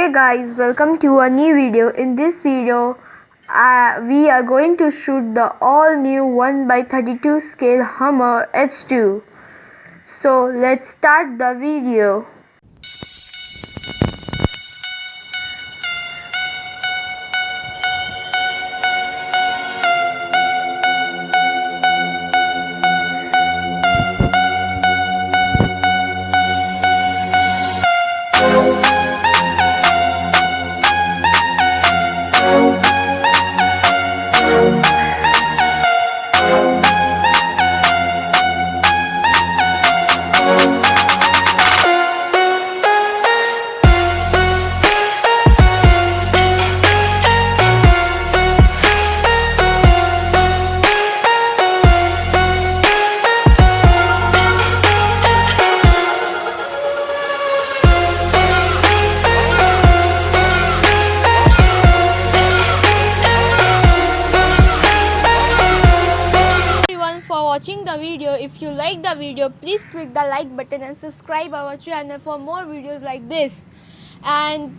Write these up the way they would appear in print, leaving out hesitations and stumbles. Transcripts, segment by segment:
Hey guys, welcome to a new video. In this video, we are going to shoot the all new 1/32 scale Hummer H2. So let's start the video. For watching the video. If you like the video, please click the like button and subscribe our channel for more videos like this. And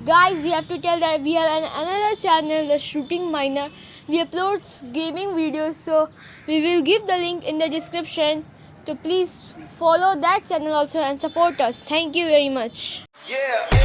guys, we have to tell that we have another channel, the Shooting Miner. We upload gaming videos, so we will give the link in the description. So please follow that channel also and support us. Thank you very much. Yeah.